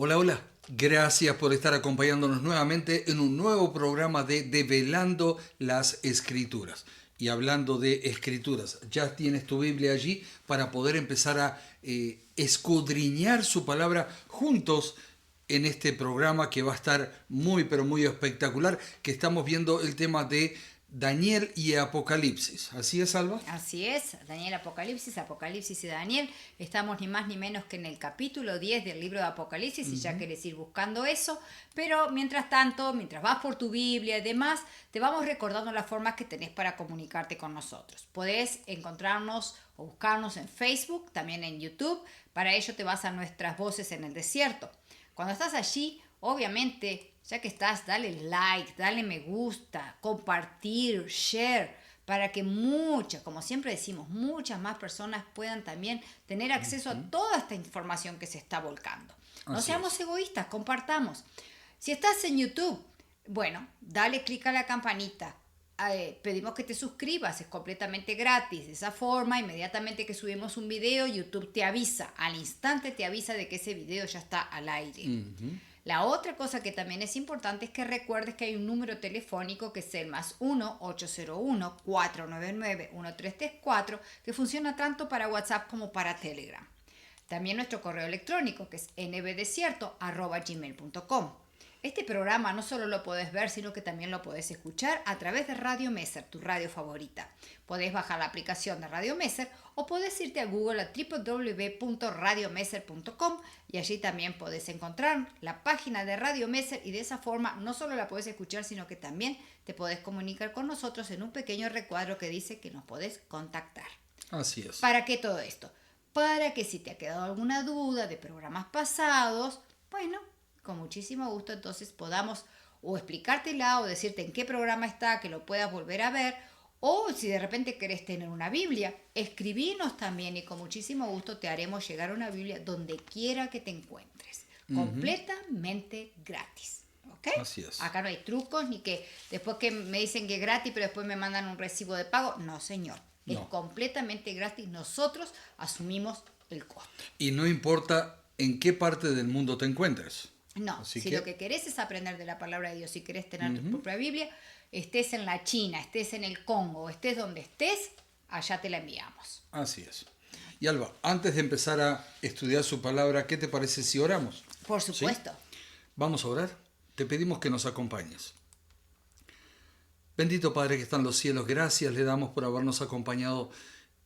Hola, hola. Gracias por estar acompañándonos nuevamente en un nuevo programa de Develando las Escrituras. Y hablando de escrituras, ya tienes tu Biblia allí para poder empezar a escudriñar su palabra juntos en este programa que va a estar muy, pero muy espectacular, que estamos viendo el tema de Daniel y Apocalipsis. ¿Así es, Alba? Así es, Daniel Apocalipsis y Daniel. Estamos ni más ni menos que en el capítulo 10 del libro de Apocalipsis, si ya querés ir buscando eso. Pero mientras tanto, mientras vas por tu Biblia y demás, te vamos recordando las formas que tenés para comunicarte con nosotros. Podés encontrarnos o buscarnos en Facebook, también en YouTube. Para ello te vas a nuestras voces en el desierto. Cuando estás allí, obviamente, ya que estás, dale like, dale me gusta, compartir, share, para que muchas, como siempre decimos, muchas más personas puedan también tener acceso a toda esta información que se está volcando. No Así seamos es. egoístas, compartamos. Si estás en YouTube, bueno, dale clic a la campanita. Pedimos que te suscribas, es completamente gratis. De esa forma, inmediatamente que subimos un video, YouTube te avisa, al instante te avisa de que ese video ya está al aire. La otra cosa que también es importante es que recuerdes que hay un número telefónico que es el +1 801 499 1334 que funciona tanto para WhatsApp como para Telegram. También nuestro correo electrónico que es nbdesierto@gmail.com. Este programa no solo lo podés ver, sino que también lo podés escuchar a través de Radio Messer, tu radio favorita. Podés bajar la aplicación de Radio Messer o podés irte a Google a www.radiomesser.com y allí también podés encontrar la página de Radio Messer y de esa forma no solo la podés escuchar, sino que también te podés comunicar con nosotros en un pequeño recuadro que dice que nos podés contactar. Así es. ¿Para qué todo esto? Para que si te ha quedado alguna duda de programas pasados, bueno, con muchísimo gusto entonces podamos o explicártela o decirte en qué programa está, que lo puedas volver a ver, o si de repente querés tener una Biblia, escribinos también y con muchísimo gusto te haremos llegar una Biblia donde quiera que te encuentres, completamente gratis. ¿Ok? Así es. Acá no hay trucos ni que después que me dicen que es gratis pero después me mandan un recibo de pago. No, señor. Es No. completamente gratis. Nosotros asumimos el costo. Y no importa en qué parte del mundo te encuentres. No, Así si que, lo que querés es aprender de la palabra de Dios, si querés tener tu propia Biblia, estés en la China, estés en el Congo, estés donde estés, allá te la enviamos. así es. Y Alba, antes de empezar a estudiar su palabra, ¿qué te parece si oramos? Por ¿Sí? supuesto. Vamos a orar. Te pedimos que nos acompañes. Bendito Padre que está en los cielos, gracias le damos por habernos acompañado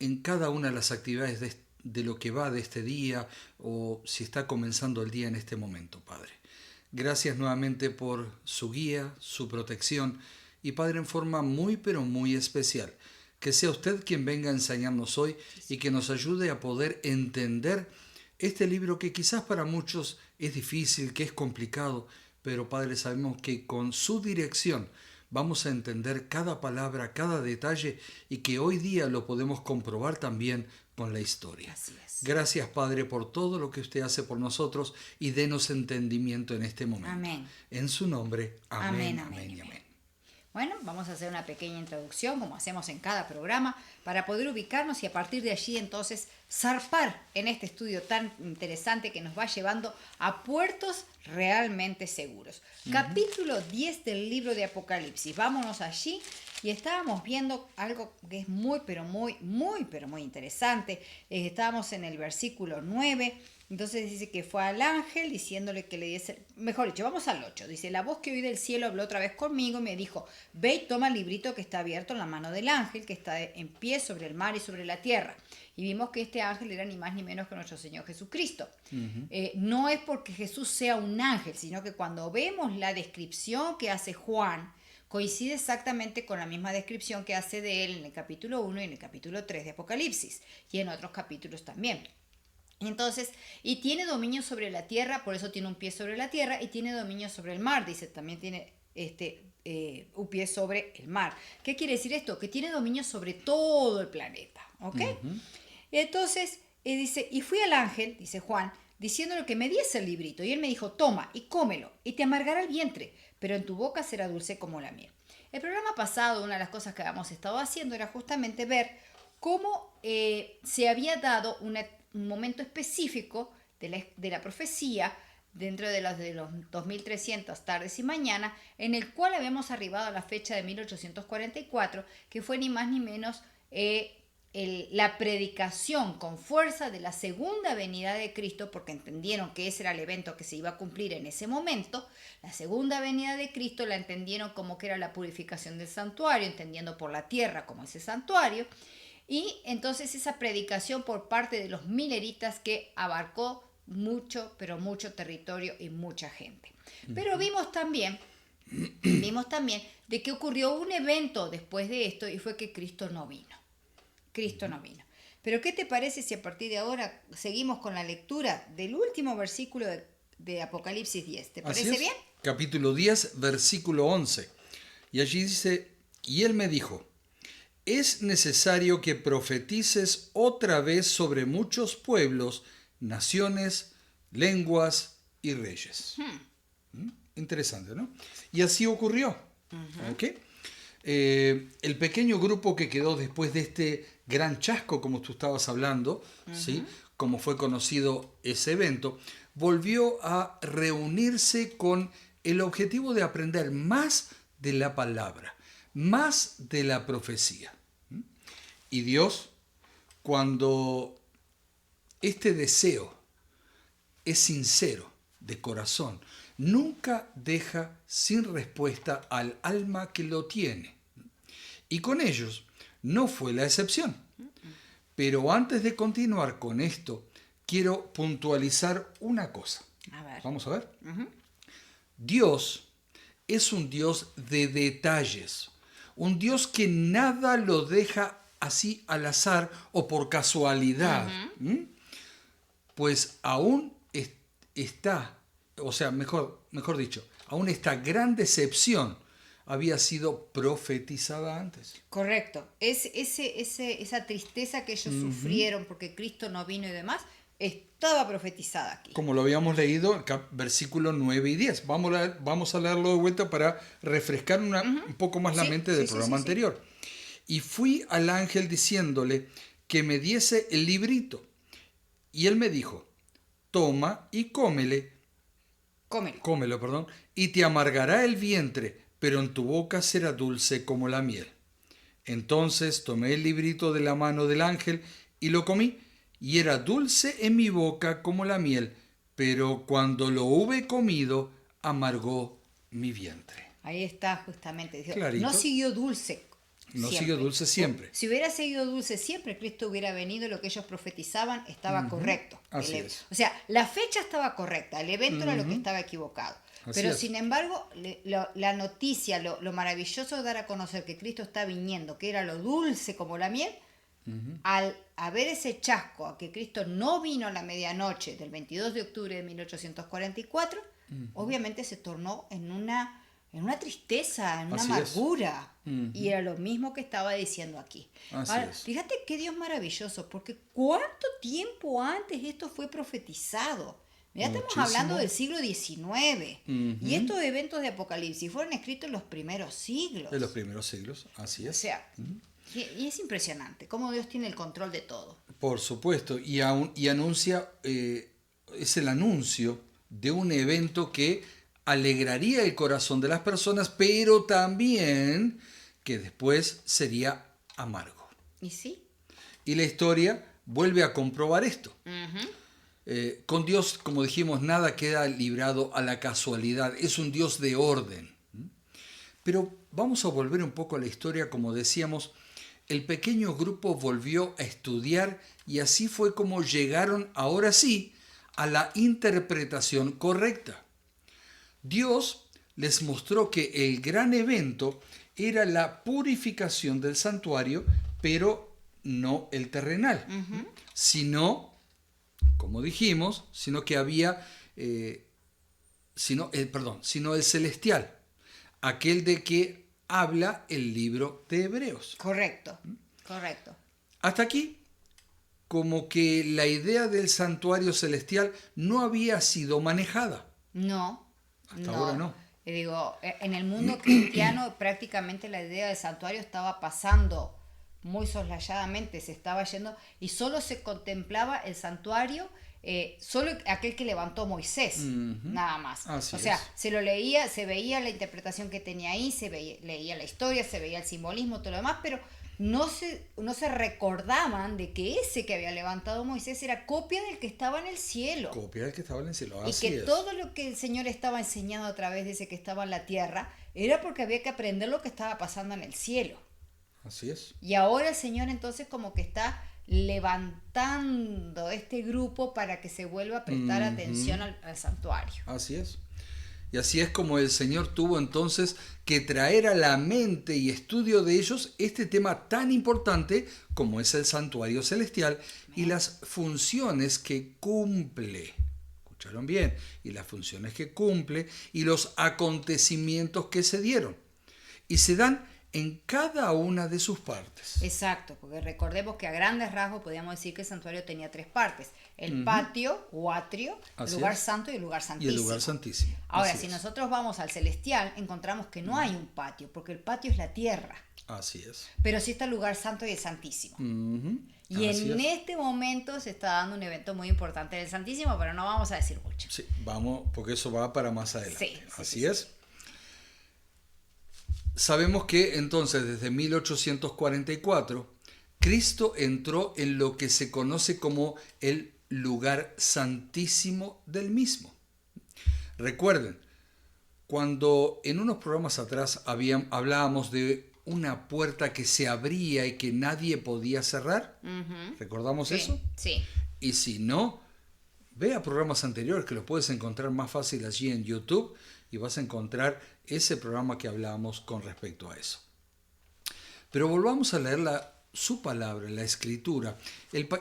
en cada una de las actividades de lo que va de este día o si está comenzando el día en este momento, Padre. Gracias nuevamente por su guía, su protección y Padre en forma muy pero muy especial. Que sea usted quien venga a enseñarnos hoy y que nos ayude a poder entender este libro que quizás para muchos es difícil, que es complicado, pero Padre sabemos que con su dirección vamos a entender cada palabra, cada detalle y que hoy día lo podemos comprobar también con la historia. Así es. Gracias Padre por todo lo que usted hace por nosotros y denos entendimiento en este momento. Amén. En su nombre, amén, Amén, amén, amén y amén. amén. Bueno, vamos a hacer una pequeña introducción, como hacemos en cada programa, para poder ubicarnos y a partir de allí entonces zarpar en este estudio tan interesante que nos va llevando a puertos realmente seguros. Capítulo 10 del libro de Apocalipsis. Vámonos allí y estábamos viendo algo que es muy, pero muy, muy, pero muy interesante. Estábamos en el versículo 9. Entonces dice que fue al ángel diciéndole que le diese, mejor dicho, vamos al 8. Dice, la voz que oí del cielo habló otra vez conmigo y me dijo, ve y toma el librito que está abierto en la mano del ángel que está en pie sobre el mar y sobre la tierra. Y vimos que este ángel era ni más ni menos que nuestro Señor Jesucristo. No es porque Jesús sea un ángel, sino que cuando vemos la descripción que hace Juan, coincide exactamente con la misma descripción que hace de él en el capítulo 1 y en el capítulo 3 de Apocalipsis y en otros capítulos también. Entonces, y tiene dominio sobre la tierra, por eso tiene un pie sobre la tierra, y tiene dominio sobre el mar, dice, también tiene un pie sobre el mar. ¿Qué quiere decir esto? Que tiene dominio sobre todo el planeta, ¿ok? Entonces, dice, y fui al ángel, dice Juan, diciéndole que me diese el librito, y él me dijo, toma y cómelo, y te amargará el vientre, pero en tu boca será dulce como la miel. El programa pasado, una de las cosas que habíamos estado haciendo era justamente ver cómo se había dado un momento específico de la profecía dentro de los 2300 tardes y mañanas, en el cual habíamos arribado a la fecha de 1844, que fue ni más ni menos la predicación con fuerza de la segunda venida de Cristo, porque entendieron que ese era el evento que se iba a cumplir en ese momento. La segunda venida de Cristo la entendieron como que era la purificación del santuario, entendiendo por la tierra como ese santuario, y entonces esa predicación por parte de los mileritas que abarcó mucho, pero mucho territorio y mucha gente. Pero vimos también de que ocurrió un evento después de esto, y fue que Cristo no vino. Cristo no vino. Pero ¿qué te parece si a partir de ahora seguimos con la lectura del último versículo de Apocalipsis 10? ¿Te parece bien? Capítulo 10, versículo 11. Y allí dice, y él me dijo, es necesario que profetices otra vez sobre muchos pueblos, naciones, lenguas y reyes. Interesante, ¿no? Y así ocurrió. ¿Ok? El pequeño grupo que quedó después de este gran chasco, como tú estabas hablando, ¿sí? Como fue conocido ese evento, volvió a reunirse con el objetivo de aprender más de la palabra, más de la profecía. Y Dios, cuando este deseo es sincero, de corazón, nunca deja sin respuesta al alma que lo tiene. Y con ellos no fue la excepción. Pero antes de continuar con esto, quiero puntualizar una cosa. A ver. Vamos a ver. Dios es un Dios de detalles, un Dios que nada lo deja así al azar o por casualidad. Pues aún está, o sea, mejor dicho, aún esta gran decepción había sido profetizada antes. Correcto. Esa tristeza que ellos sufrieron porque Cristo no vino y demás, estaba profetizada aquí. Como lo habíamos leído, versículos 9 y 10. Vamos a leerlo de vuelta para refrescar un poco más la mente del programa anterior. Y fui al ángel diciéndole que me diese el librito. Y él me dijo, toma y cómelo, y te amargará el vientre, pero en tu boca será dulce como la miel. Entonces tomé el librito de la mano del ángel y lo comí, y era dulce en mi boca como la miel, pero cuando lo hube comido, amargó mi vientre. Ahí está justamente. Clarito. No siguió dulce. No siguió dulce siempre. Si hubiera seguido dulce siempre, Cristo hubiera venido, lo que ellos profetizaban estaba correcto. Así es. O sea, la fecha estaba correcta, el evento era lo que estaba eequivocado. Pero sin embargo, la noticia, lo maravilloso de dar a conocer que Cristo está viniendo, que era lo dulce como la miel, al haber ese chasco, a que Cristo no vino a la medianoche del 22 de octubre de 1844, obviamente se tornó en una tristeza, en una amargura. Y era lo mismo que estaba diciendo aquí. Ahora, fíjate qué Dios maravilloso, porque ¿cuánto tiempo antes esto fue profetizado? Ya estamos hablando del siglo XIX. Y estos eventos de Apocalipsis fueron escritos en los primeros siglos. En los primeros siglos, así es. O sea, y es impresionante cómo Dios tiene el control de todo. Por supuesto, y anuncia, es el anuncio de un evento que alegraría el corazón de las personas, pero también que después sería amargo. ¿Y sí? Y la historia vuelve a comprobar esto. Con Dios, como dijimos, nada queda librado a la casualidad. Es un Dios de orden. Pero vamos a volver un poco a la historia. Como decíamos, el pequeño grupo volvió a estudiar y así fue como llegaron, ahora sí, a la interpretación correcta. Dios les mostró que el gran evento era la purificación del santuario, pero no el terrenal, sino, como dijimos, sino que había, sino el celestial, aquel de que habla el libro de Hebreos. Correcto. Hasta aquí, como que la idea del santuario celestial no había sido manejada. Hasta ahora no. Digo, en el mundo cristiano prácticamente la idea del santuario estaba pasando muy soslayadamente, se estaba yendo y solo se contemplaba el santuario solo aquel que levantó Moisés, nada más. Así o sea, es. se lo leía, se veía la interpretación que tenía ahí, leía la historia, se veía el simbolismo, todo lo demás, pero no se recordaban de que ese que había levantado Moisés era copia del que estaba en el cielo. Copia del que estaba en el cielo. Y Así que es. todo lo que el Señor estaba enseñando a través de ese que estaba en la tierra era porque había que aprender lo que estaba pasando en el cielo. Así es. Y ahora el Señor entonces como que está levantando este grupo para que se vuelva a prestar atención al santuario. Así es. Y así es como el Señor tuvo entonces que traer a la mente y estudio de ellos este tema tan importante como es el santuario celestial y las funciones que cumple. ¿Escucharon bien? Y las funciones que cumple y los acontecimientos que se dieron. Y se dan en cada una de sus partes. Exacto, porque recordemos que a grandes rasgos podíamos decir que el santuario tenía tres partes: el patio o atrio, el Así lugar es. santo y el lugar Y santísimo. el lugar santísimo. Ahora, Así si es. nosotros vamos al celestial, encontramos que no hay un patio, porque el patio es la tierra, Así es. pero sí está el lugar santo y el santísimo. Y Así en es. este momento se está dando un evento muy importante del Santísimo, pero no vamos a decir mucho. Sí, vamos, porque eso va para más adelante. Sí, sí, Así sí, es. Sabemos que entonces desde 1844 Cristo entró en lo que se conoce como el lugar santísimo del mismo. Recuerden, cuando en unos programas atrás hablábamos de una puerta que se abría y que nadie podía cerrar, ¿recordamos Sí, eso? sí. Y si no, ve a programas anteriores que los puedes encontrar más fácil allí en YouTube y vas a encontrar ese programa que hablamos con respecto a eso. Pero volvamos a leer su palabra, la escritura.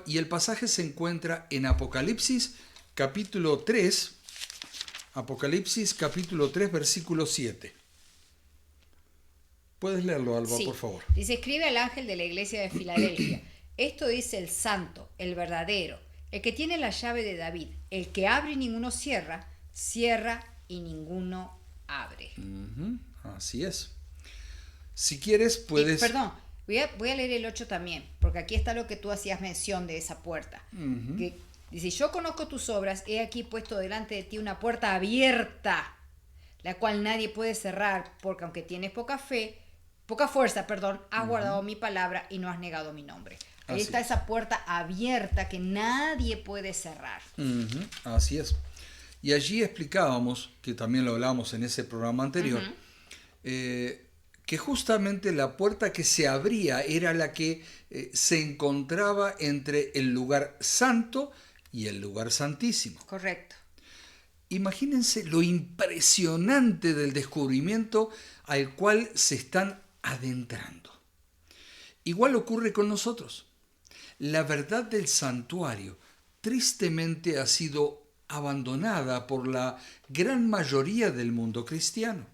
Y el pasaje se encuentra en Apocalipsis capítulo 3, Apocalipsis capítulo 3, versículo 7. ¿Puedes leerlo, Alba, Sí. por favor? Dice: escribe al ángel de la iglesia de Filadelfia. Esto dice el santo, el verdadero, el que tiene la llave de David, el que abre y ninguno cierra, cierra y ninguno abre. Así es. Si quieres, puedes... Perdón, voy a leer el 8 también, porque aquí está lo que tú hacías mención de esa puerta. Que dice: yo conozco tus obras, he aquí puesto delante de ti una puerta abierta, la cual nadie puede cerrar, porque aunque tienes poca fuerza, has guardado mi palabra y no has negado mi nombre. Ahí Así está es. esa puerta abierta que nadie puede cerrar. Así es. Y allí explicábamos, que también lo hablábamos en ese programa anterior, que justamente la puerta que se abría era la que se encontraba entre el lugar santo y el lugar santísimo. Correcto. Imagínense lo impresionante del descubrimiento al cual se están adentrando. Igual ocurre con nosotros. La verdad del santuario tristemente ha sido abandonada por la gran mayoría del mundo cristiano.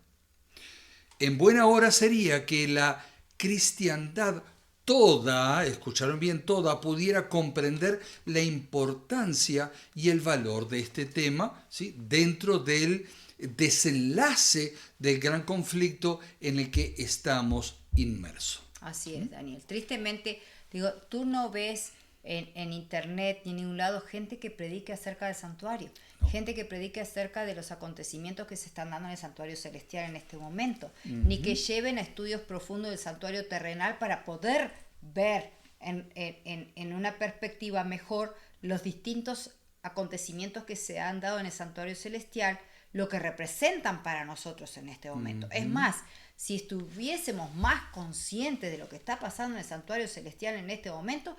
En buena hora sería que la cristiandad toda, escucharon bien, toda, pudiera comprender la importancia y el valor de este tema, ¿sí?, dentro del desenlace del gran conflicto en el que estamos inmersos. Así es, Daniel. Tristemente, digo, tú no ves en internet ni en ningún lado gente que predique acerca del santuario, gente que predique acerca de los acontecimientos que se están dando en el santuario celestial en este momento, ni que lleven a estudios profundos del santuario terrenal para poder ver en una perspectiva mejor los distintos acontecimientos que se han dado en el santuario celestial, lo que representan para nosotros en este momento. Es más, si estuviésemos más conscientes de lo que está pasando en el santuario celestial en este momento,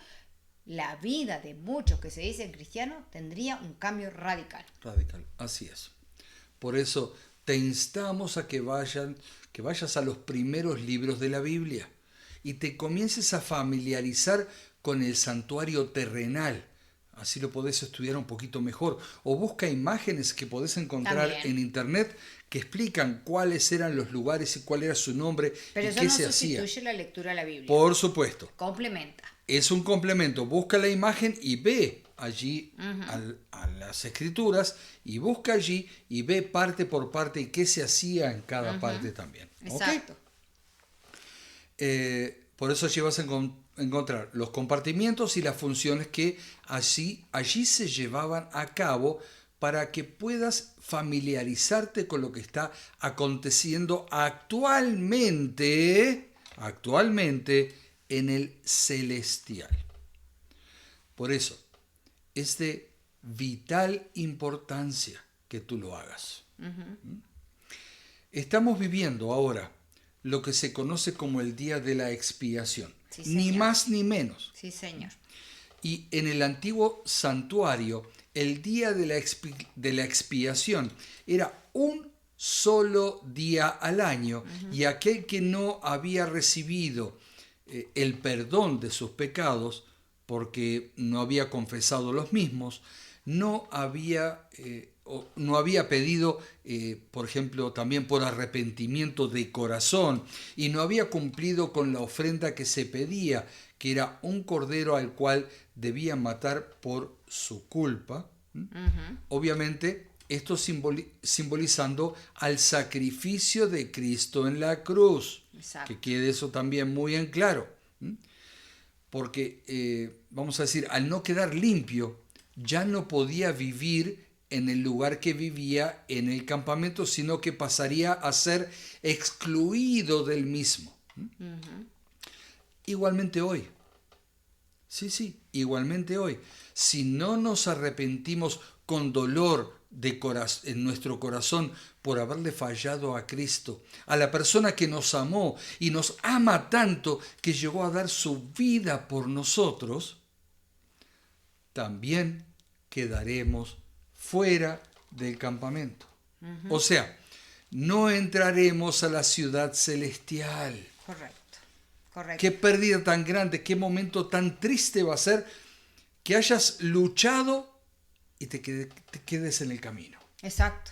la vida de muchos que se dicen cristianos tendría un cambio radical. Radical, así es. Por eso te instamos a que vayas a los primeros libros de la Biblia y te comiences a familiarizar con el santuario terrenal. Así lo podés estudiar un poquito mejor. O busca imágenes que podés encontrar También en internet que explican cuáles eran los lugares y cuál era su nombre Pero y eso qué no se hacía. sustituye la lectura de la Biblia. Por supuesto. Complementa. Es un complemento. Busca la imagen y ve allí a las escrituras y busca allí y ve parte por parte y qué se hacía en cada parte también. Exacto. Por eso allí vas a encontrar los compartimientos y las funciones que allí se llevaban a cabo para que puedas familiarizarte con lo que está aconteciendo actualmente en el celestial. Por eso, es de vital importancia que tú lo hagas. Uh-huh. Estamos viviendo ahora lo que se conoce como el día de la expiación. Sí, ni más ni menos. Sí, señor. Y en el antiguo santuario, el día de la expiación era un solo día al año, uh-huh. Y aquel que no había recibido el perdón de sus pecados, porque no había confesado los mismos, no había pedido, por ejemplo, también por arrepentimiento de corazón, y no había cumplido con la ofrenda que se pedía, que era un cordero al cual debían matar por su culpa. Uh-huh. Obviamente, esto simbolizando al sacrificio de Cristo en la cruz. Exacto. Que quede eso también muy en claro. Porque, vamos a decir, al no quedar limpio, ya no podía vivir en el lugar que vivía en el campamento, sino que pasaría a ser excluido del mismo. Uh-huh. Igualmente hoy. Sí, igualmente hoy. Si no nos arrepentimos con dolor en nuestro corazón por haberle fallado a Cristo, a la persona que nos amó y nos ama tanto que llegó a dar su vida por nosotros, también quedaremos fuera del campamento. Uh-huh. O sea, no entraremos a la ciudad celestial. Correcto. Qué pérdida tan grande, qué momento tan triste va a ser que hayas luchado y te quedes en el camino. Exacto.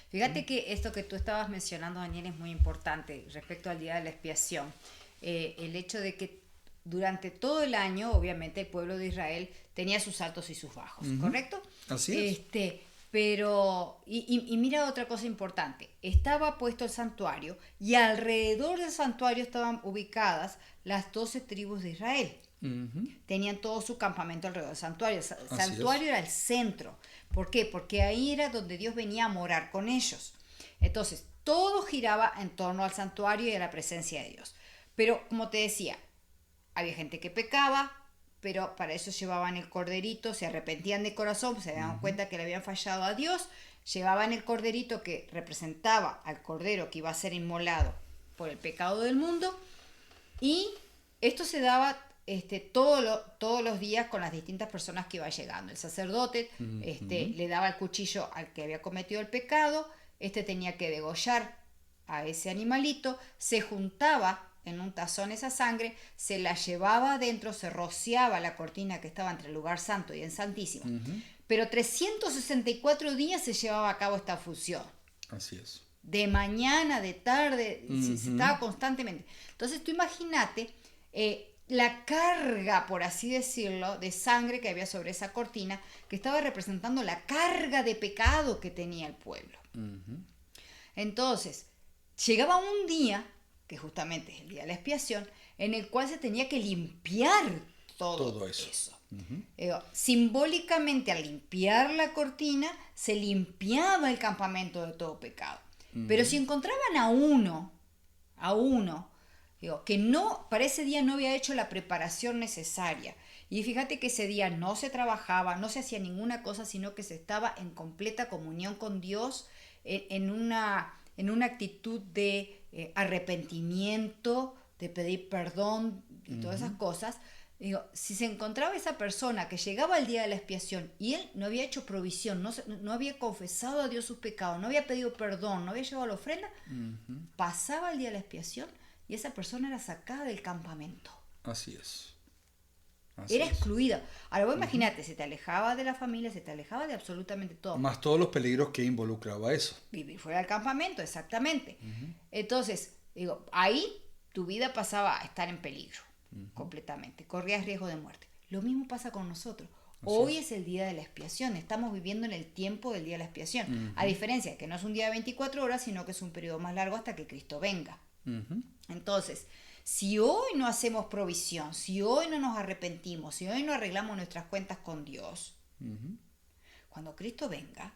Fíjate que esto que tú estabas mencionando, Daniel, es muy importante respecto al día de la expiación. El hecho de que durante todo el año, obviamente, el pueblo de Israel tenía sus altos y sus bajos, uh-huh. ¿Correcto? Así es. Pero, y mira otra cosa importante, estaba puesto el santuario y alrededor del santuario estaban ubicadas las 12 tribus de Israel. Uh-huh. Tenían todo su campamento alrededor del santuario. El santuario era el centro. ¿Por qué? Porque ahí era donde Dios venía a morar con ellos. Entonces, todo giraba en torno al santuario y a la presencia de Dios. Pero, como te decía, había gente que pecaba, pero para eso llevaban el corderito, se arrepentían de corazón, se daban uh-huh. cuenta que le habían fallado a Dios, llevaban el corderito que representaba al cordero que iba a ser inmolado por el pecado del mundo, y esto se daba todos los días con las distintas personas que iba llegando. El sacerdote uh-huh. Le daba el cuchillo al que había cometido el pecado, tenía que degollar a ese animalito, se juntaba en un tazón esa sangre, se la llevaba adentro, se rociaba la cortina que estaba entre el lugar santo y el santísimo. Uh-huh. Pero 364 días se llevaba a cabo esta función. Así es. De mañana, de tarde, uh-huh. se estaba constantemente. Entonces tú imagínate la carga, por así decirlo, de sangre que había sobre esa cortina, que estaba representando la carga de pecado que tenía el pueblo. Uh-huh. Entonces, llegaba un día, que justamente es el día de la expiación, en el cual se tenía que limpiar todo eso. Uh-huh. Simbólicamente, al limpiar la cortina, se limpiaba el campamento de todo pecado. Uh-huh. Pero si encontraban a uno, que no, para ese día no había hecho la preparación necesaria, y fíjate que ese día no se trabajaba, no se hacía ninguna cosa, sino que se estaba en completa comunión con Dios, en una actitud de arrepentimiento, de pedir perdón y uh-huh. todas esas cosas. Si se encontraba esa persona que llegaba el día de la expiación y él no había hecho provisión, no había confesado a Dios sus pecados, no había pedido perdón, no había llevado la ofrenda, uh-huh. pasaba el día de la expiación y esa persona era sacada del campamento. Así es. Era excluida. Ahora vos imagínate, se te alejaba de la familia, se te alejaba de absolutamente todo. Más todos los peligros que involucraba eso. Vivir fuera del campamento, exactamente. Uh-huh. Entonces, ahí tu vida pasaba a estar en peligro, uh-huh. completamente. Corrías riesgo de muerte. Lo mismo pasa con nosotros. Hoy es el día de la expiación. Estamos viviendo en el tiempo del día de la expiación. Uh-huh. A diferencia de que no es un día de 24 horas, sino que es un periodo más largo hasta que Cristo venga. Uh-huh. Entonces, si hoy no hacemos provisión, si hoy no nos arrepentimos, si hoy no arreglamos nuestras cuentas con Dios, cuando Cristo venga,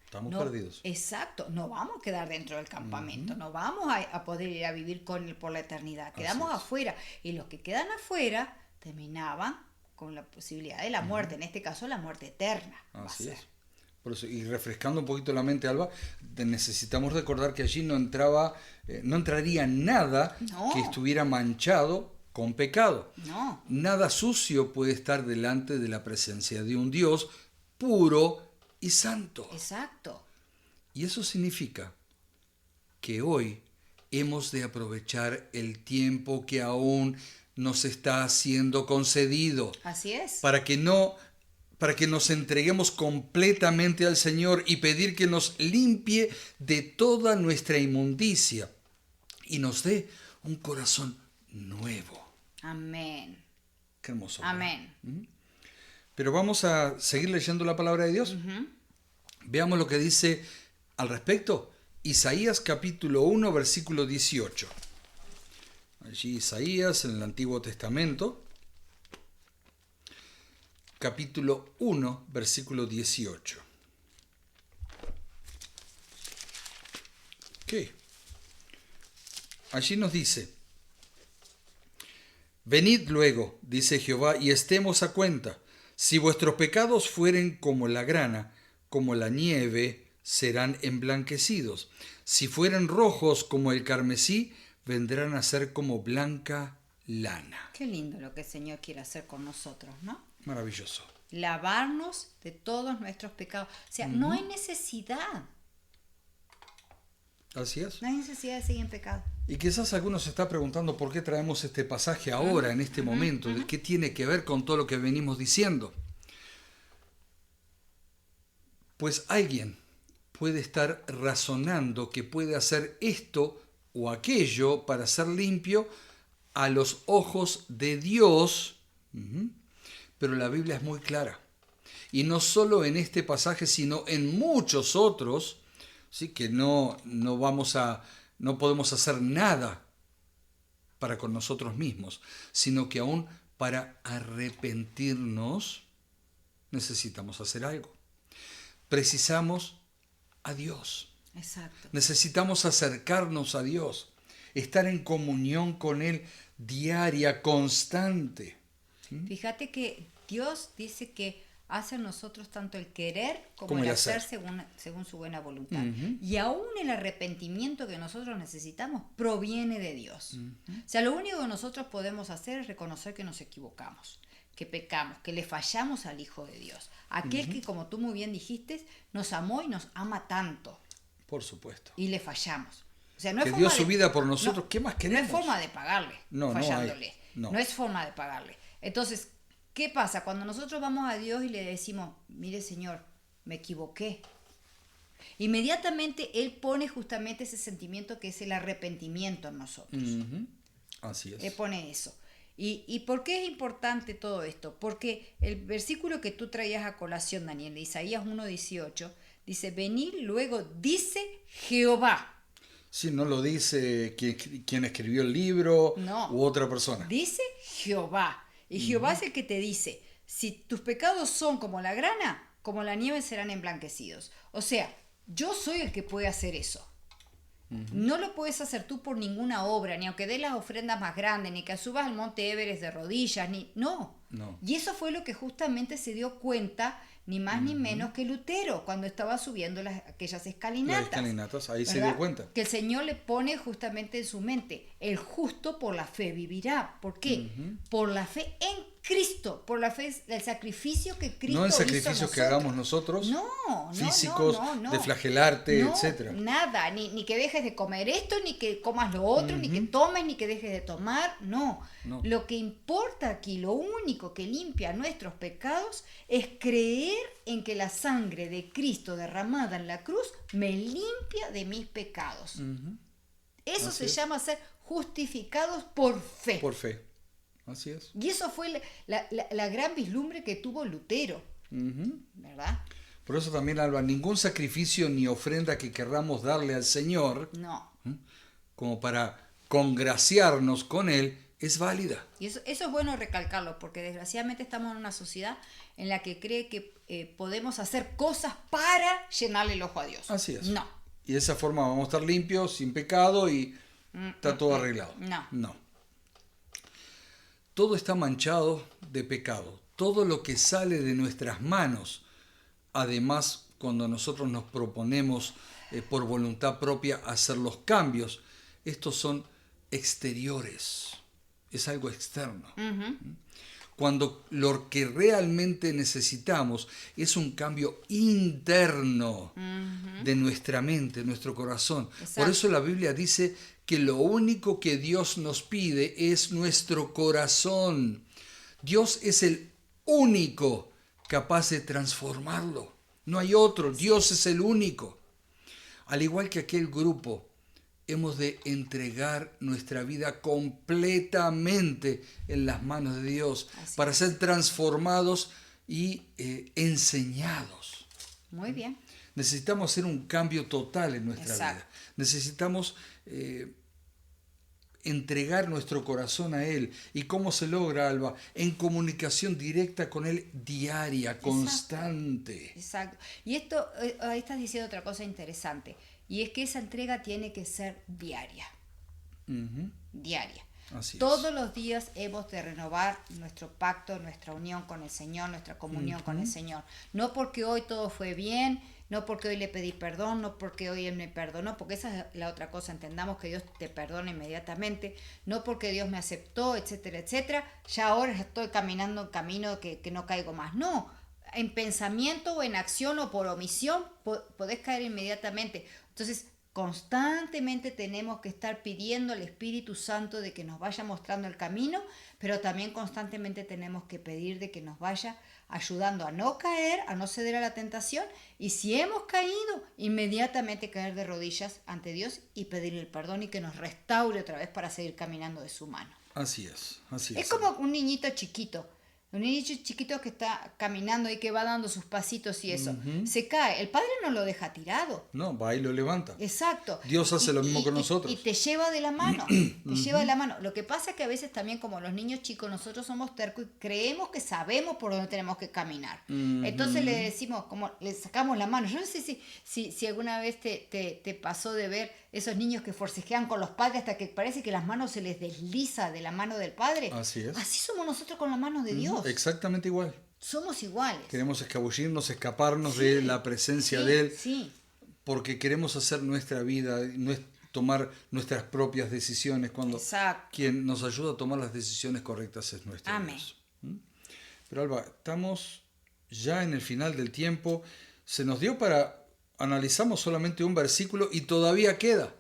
Estamos perdidos. Exacto, no vamos a quedar dentro del campamento, no vamos a poder ir a vivir con Él por la eternidad, quedamos afuera. Y los que quedan afuera terminaban con la posibilidad de la muerte, en este caso la muerte eterna. Así es. Por eso, y refrescando un poquito la mente, Alba, necesitamos recordar que allí no entraría nada que estuviera manchado con pecado. No. Nada sucio puede estar delante de la presencia de un Dios puro y santo. Exacto. Y eso significa que hoy hemos de aprovechar el tiempo que aún nos está siendo concedido. Así es. Para que nos entreguemos completamente al Señor y pedir que nos limpie de toda nuestra inmundicia y nos dé un corazón nuevo. Amén. Qué hermoso. Amén. Pero vamos a seguir leyendo la palabra de Dios. Veamos lo que dice al respecto. Isaías capítulo 1, versículo 18. Allí Isaías en el Antiguo Testamento. Capítulo 1, versículo 18. ¿Qué? Allí nos dice: Venid luego, dice Jehová, y estemos a cuenta. Si vuestros pecados fueren como la grana, como la nieve, serán emblanquecidos. Si fueren rojos como el carmesí, vendrán a ser como blanca lana. Qué lindo lo que el Señor quiere hacer con nosotros, ¿no? Maravilloso. Lavarnos de todos nuestros pecados. O sea, no hay necesidad. Así es. No hay necesidad de seguir en pecado. Y quizás algunos se está preguntando por qué traemos este pasaje ahora, en este momento, de qué tiene que ver con todo lo que venimos diciendo. Pues alguien puede estar razonando que puede hacer esto o aquello para ser limpio a los ojos de Dios, pero la Biblia es muy clara. Y no solo en este pasaje, sino en muchos otros, ¿sí? Que no podemos hacer nada para con nosotros mismos, sino que aún para arrepentirnos necesitamos hacer algo. Precisamos a Dios. Exacto. Necesitamos acercarnos a Dios, estar en comunión con Él diaria, constante. Fíjate que Dios dice que hace en nosotros tanto el querer como el hacer según su buena voluntad. Y aún el arrepentimiento que nosotros necesitamos proviene de Dios. O sea, lo único que nosotros podemos hacer es reconocer que nos equivocamos, que pecamos, que le fallamos al Hijo de Dios. Aquel que, como tú muy bien dijiste, nos amó y nos ama tanto. Por supuesto. Y le fallamos. O sea, no es que forma dio su vida por nosotros, ¿qué más queremos? No es forma de pagarle, fallándole. No es forma de pagarle. Entonces, ¿qué pasa? Cuando nosotros vamos a Dios y le decimos, mire Señor, me equivoqué. Inmediatamente Él pone justamente ese sentimiento que es el arrepentimiento en nosotros. Así es. Él pone eso. ¿Y por qué es importante todo esto? Porque el versículo que tú traías a colación, Daniel, de Isaías 1:18, dice, venid luego, dice Jehová. Sí, no lo dice quien escribió el libro u otra persona. Dice Jehová. Y Jehová es el que te dice, si tus pecados son como la grana, como la nieve serán emblanquecidos. O sea, yo soy el que puede hacer eso. No lo puedes hacer tú por ninguna obra, ni aunque des las ofrendas más grandes, ni que subas al monte Everest de rodillas, no. Y eso fue lo que justamente se dio cuenta, ni más ni menos que Lutero, cuando estaba subiendo aquellas escalinatas. Las escalinatas, ahí ¿verdad? se dio cuenta. Que el Señor le pone justamente en su mente, el justo por la fe vivirá. ¿Por qué? Por la fe en Cristo, por la fe, el sacrificio que Cristo hizo. No el sacrificio que hagamos nosotros, físicos, de flagelarte, etcétera. Nada, ni que dejes de comer esto, ni que comas lo otro, ni que tomes, ni que dejes de tomar, no. Lo que importa aquí, lo único que limpia nuestros pecados es creer en que la sangre de Cristo derramada en la cruz me limpia de mis pecados. Eso se llama ser justificados por fe. Por fe. Así es. Y eso fue la gran vislumbre que tuvo Lutero, ¿verdad? Por eso también, Alba, ningún sacrificio ni ofrenda que querramos darle al Señor, como para congraciarnos con Él es válida. Y eso es bueno recalcarlo, porque desgraciadamente estamos en una sociedad en la que cree que podemos hacer cosas para llenarle el ojo a Dios. Así es. No. Y de esa forma vamos a estar limpios, sin pecado y está todo arreglado. No. Todo está manchado de pecado. Todo lo que sale de nuestras manos, además, cuando nosotros nos proponemos por voluntad propia hacer los cambios, estos son exteriores. Es algo externo. Cuando lo que realmente necesitamos es un cambio interno de nuestra mente, nuestro corazón. Exacto. Por eso la Biblia dice que lo único que Dios nos pide es nuestro corazón. Dios es el único capaz de transformarlo. No hay otro, Dios es el único. Al igual que aquel grupo, hemos de entregar nuestra vida completamente en las manos de Dios para ser transformados y enseñados. Muy bien. Necesitamos hacer un cambio total en nuestra Exacto. vida. Necesitamos entregar nuestro corazón a Él. ¿Y cómo se logra, Alba? En comunicación directa con Él diaria, constante. Exacto. Y esto, ahí estás diciendo otra cosa interesante, y es que esa entrega tiene que ser diaria. Diaria. Así Todos los días hemos de renovar nuestro pacto, nuestra unión con el Señor, nuestra comunión con el Señor. No porque hoy todo fue bien, no porque hoy le pedí perdón, no porque hoy Él me perdonó, porque esa es la otra cosa, entendamos que Dios te perdona inmediatamente, no porque Dios me aceptó, etcétera, etcétera, ya ahora estoy caminando un camino que no caigo más. No, en pensamiento o en acción o por omisión podés caer inmediatamente. Entonces, constantemente tenemos que estar pidiendo al Espíritu Santo de que nos vaya mostrando el camino, pero también constantemente tenemos que pedir de que nos vaya ayudando a no caer, a no ceder a la tentación, y si hemos caído, inmediatamente caer de rodillas ante Dios y pedirle el perdón y que nos restaure otra vez para seguir caminando de su mano. Así es. Es como un niñito chiquito. Un niño chiquito que está caminando y que va dando sus pasitos y eso. Se cae. El padre no lo deja tirado. No, va y lo levanta. Exacto. Dios hace lo mismo con nosotros. Y te lleva de la mano. Te lleva de la mano. Lo que pasa es que a veces también, como los niños chicos, nosotros somos tercos y creemos que sabemos por dónde tenemos que caminar. Entonces le decimos, como le sacamos la mano. Yo no sé si alguna vez te pasó de ver esos niños que forcejean con los padres hasta que parece que las manos se les desliza de la mano del padre. Así es. Así somos nosotros con las manos de Dios. Exactamente igual. Somos iguales. Queremos escabullirnos, escaparnos de la presencia de Él, porque queremos hacer nuestra vida, tomar nuestras propias decisiones, cuando quien nos ayuda a tomar las decisiones correctas es nuestro Dios. Pero Alba, estamos ya en el final del tiempo. Se nos dio para... Analizamos solamente un versículo y todavía queda,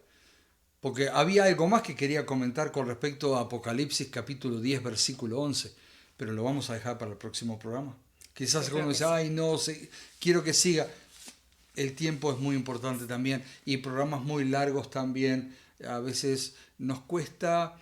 porque había algo más que quería comentar con respecto a Apocalipsis capítulo 10, versículo 11, pero lo vamos a dejar para el próximo programa. Quizás alguno dice, ay no, quiero que siga. El tiempo es muy importante también, y programas muy largos también. A veces nos cuesta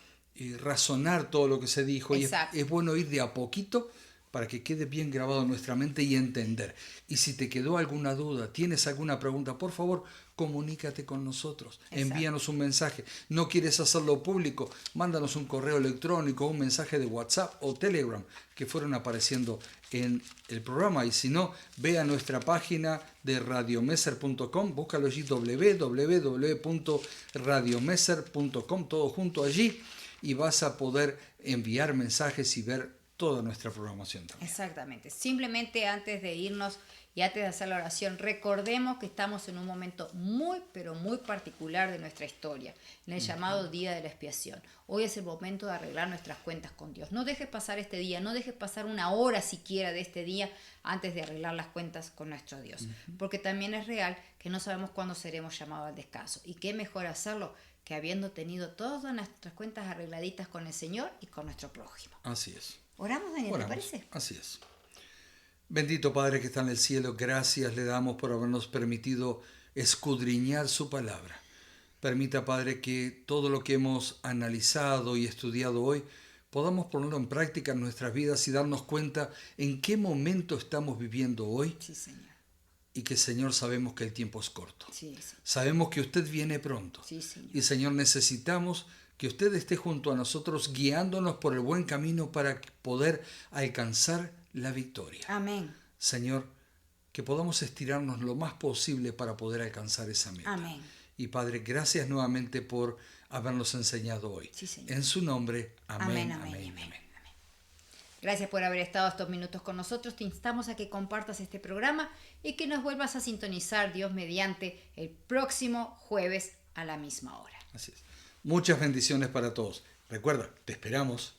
razonar todo lo que se dijo, y es bueno ir de a poquito para que quede bien grabado en nuestra mente y entender. Y si te quedó alguna duda, tienes alguna pregunta, por favor, comunícate con nosotros. Envíanos un mensaje. No quieres hacerlo público, mándanos un correo electrónico, un mensaje de WhatsApp o Telegram que fueron apareciendo en el programa. Y si no, ve a nuestra página de radiomeser.com, búscalo allí, www.radiomeser.com, todo junto allí, y vas a poder enviar mensajes y ver toda nuestra programación también. Exactamente. Simplemente antes de irnos y antes de hacer la oración, recordemos que estamos en un momento muy, pero muy particular de nuestra historia, en el llamado Día de la Expiación. Hoy es el momento de arreglar nuestras cuentas con Dios. No dejes pasar este día, no dejes pasar una hora siquiera de este día antes de arreglar las cuentas con nuestro Dios. Porque también es real que no sabemos cuándo seremos llamados al descanso. Y qué mejor hacerlo que habiendo tenido todas nuestras cuentas arregladitas con el Señor y con nuestro prójimo. Así es. ¿Oramos, Daniel? ¿Te parece? Así es. Bendito Padre que está en el cielo, gracias le damos por habernos permitido escudriñar su palabra. Permita, Padre, que todo lo que hemos analizado y estudiado hoy podamos ponerlo en práctica en nuestras vidas y darnos cuenta en qué momento estamos viviendo hoy. Sí, Señor. Y que, Señor, sabemos que el tiempo es corto. Sí. Sabemos que usted viene pronto. Sí, Señor. Y, Señor, necesitamos que usted esté junto a nosotros guiándonos por el buen camino para poder alcanzar la victoria. Amén. Señor, que podamos estirarnos lo más posible para poder alcanzar esa meta. Amén. Y Padre, gracias nuevamente por habernos enseñado hoy. Sí, Señor. En su nombre, amén, Amén, amén, amén, amén. Gracias por haber estado estos minutos con nosotros. Te instamos a que compartas este programa y que nos vuelvas a sintonizar, Dios mediante, el próximo jueves a la misma hora. Así es. Muchas bendiciones para todos. Recuerda, te esperamos.